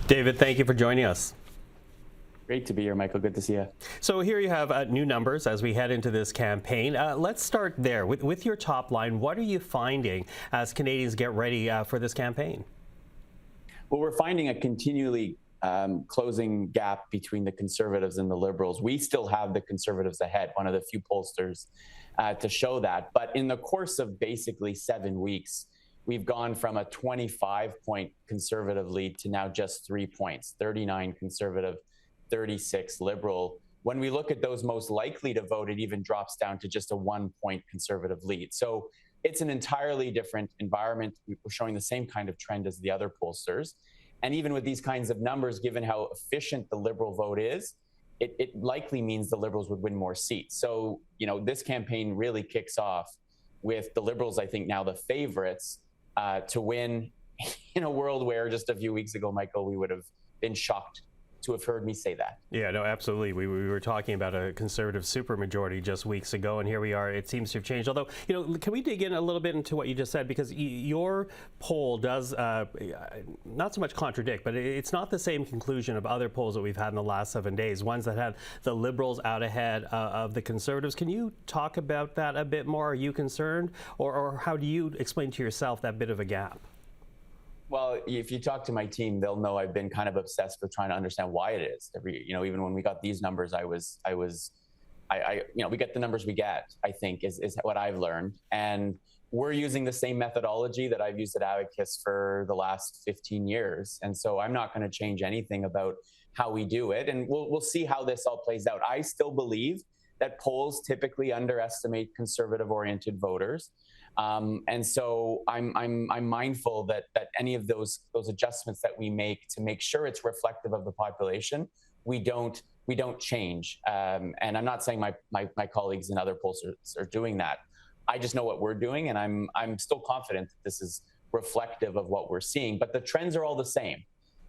David, thank you for joining us. Great to be here, Michael. Good to see you. So here you have new numbers as we head into this campaign. Let's start there. With your top line, what are you finding as Canadians get ready for this campaign? Well, we're finding a continually closing gap between the Conservatives and the Liberals. We still have the Conservatives ahead, one of the few pollsters to show that. But in the course of basically 7 weeks, we've gone from a 25-point Conservative lead to now just 3 points, 39 Conservative, 36 Liberal. When we look at those most likely to vote, it even drops down to just a 1-point Conservative lead. So it's an entirely different environment. We're showing the same kind of trend as the other pollsters. And even with these kinds of numbers, given how efficient the Liberal vote is, it likely means the Liberals would win more seats. So, this campaign really kicks off with the Liberals, I think, now the favorites to win in a world where just a few weeks ago, Michael, we would have been shocked to have heard me say that. Yeah, no, absolutely. We were talking about a Conservative supermajority just weeks ago, and here we are. It seems to have changed. Although, can we dig in a little bit into what you just said? Because your poll does not so much contradict, but it's not the same conclusion of other polls that we've had in the last 7 days, ones that had the Liberals out ahead of the Conservatives. Can you talk about that a bit more? Are you concerned? Or how do you explain to yourself that bit of a gap? Well, if you talk to my team, they'll know I've been kind of obsessed with trying to understand why it is. Even when we got these numbers, we get the numbers we get, I think, is what I've learned. And we're using the same methodology that I've used at Abacus for the last 15 years. And so I'm not going to change anything about how we do it. And we'll see how this all plays out. I still believe that polls typically underestimate conservative-oriented voters. And so I'm mindful that any of those adjustments that we make to make sure it's reflective of the population, we don't change. And I'm not saying my colleagues in other polls are doing that. I just know what we're doing, and I'm still confident that this is reflective of what we're seeing. But the trends are all the same.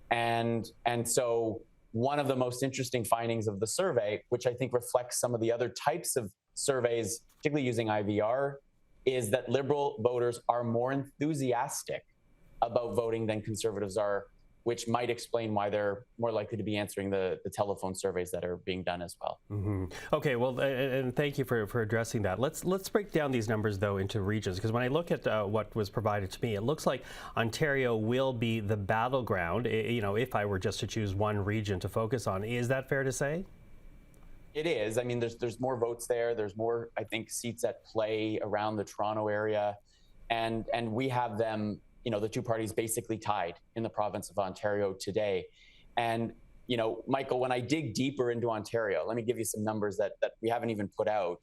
And so one of the most interesting findings of the survey, which I think reflects some of the other types of surveys, particularly using IVR, is that Liberal voters are more enthusiastic about voting than Conservatives are, which might explain why they're more likely to be answering the telephone surveys that are being done as well. Mm-hmm. Okay, well, and thank you for addressing that. Let's break down these numbers, though, into regions, because when I look at what was provided to me, it looks like Ontario will be the battleground, if I were just to choose one region to focus on. Is that fair to say? It is. I mean, there's more votes there. There's more, I think, seats at play around the Toronto area. And we have them, the two parties basically tied in the province of Ontario today. And, Michael, when I dig deeper into Ontario, let me give you some numbers that we haven't even put out.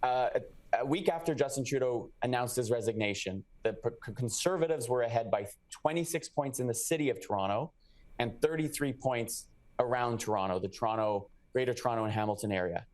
A week after Justin Trudeau announced his resignation, the Conservatives were ahead by 26 points in the city of Toronto and 33 points around Toronto, the Greater Toronto and Hamilton area.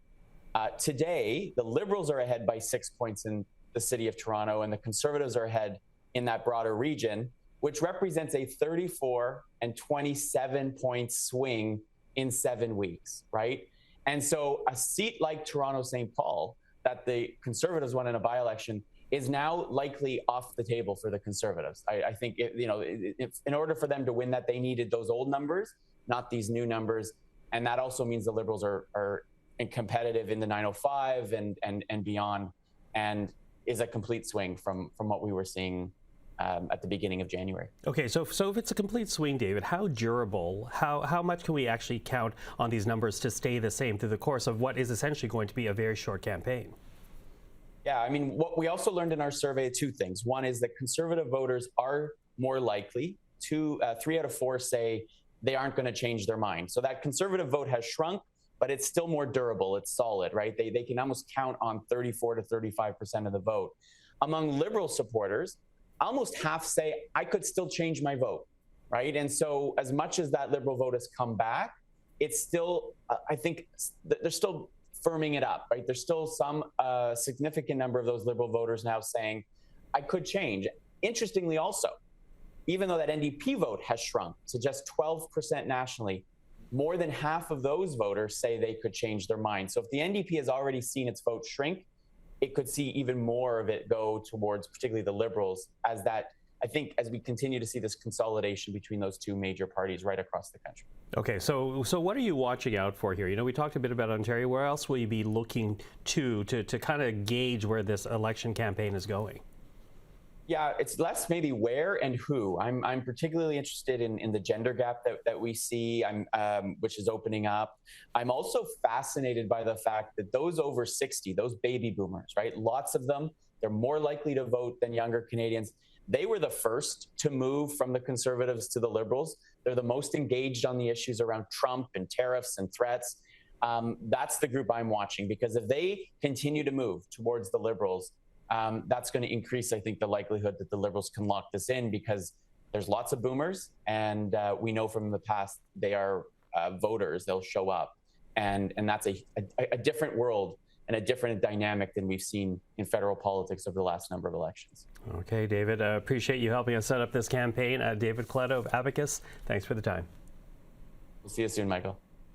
Today, the Liberals are ahead by 6 points in the city of Toronto, and the Conservatives are ahead in that broader region, which represents a 34 and 27 point swing in 7 weeks, right? And so a seat like Toronto-St. Paul that the Conservatives won in a by-election is now likely off the table for the Conservatives. I think, in order for them to win that, they needed those old numbers, not these new numbers. And that also means the Liberals are competitive in the 905 and beyond, and is a complete swing from what we were seeing at the beginning of January. Okay, so if it's a complete swing, David, how durable, how much can we actually count on these numbers to stay the same through the course of what is essentially going to be a very short campaign? Yeah, I mean, what we also learned in our survey, two things. One is that Conservative voters are more likely. 3 out of 4 say they aren't going to change their mind. So that Conservative vote has shrunk, but it's still more durable. It's solid, right? They can almost count on 34 to 35% of the vote. Among Liberal supporters, almost half say, I could still change my vote, right? And so as much as that Liberal vote has come back, it's still, I think, they're still firming it up, right? There's still some significant number of those Liberal voters now saying, I could change. Interestingly also, even though that NDP vote has shrunk to just 12% nationally, more than half of those voters say they could change their mind. So if the NDP has already seen its vote shrink, it could see even more of it go towards particularly the Liberals as that I think as we continue to see this consolidation between those two major parties right across the country. Okay, so what are you watching out for here? You know, we talked a bit about Ontario. Where else will you be looking to kind of gauge where this election campaign is going? Yeah, it's less maybe where and who. I'm particularly interested in the gender gap that we see, which is opening up. I'm also fascinated by the fact that those over 60, those baby boomers, right? Lots of them, they're more likely to vote than younger Canadians. They were the first to move from the Conservatives to the Liberals. They're the most engaged on the issues around Trump and tariffs and threats. That's the group I'm watching, because if they continue to move towards the Liberals, that's going to increase, I think, the likelihood that the Liberals can lock this in, because there's lots of boomers, and we know from the past they are voters. They'll show up, and that's a different world and a different dynamic than we've seen in federal politics over the last number of elections. Okay, David, appreciate you helping us set up this campaign. David Coletto of Abacus, thanks for the time. We'll see you soon, Michael.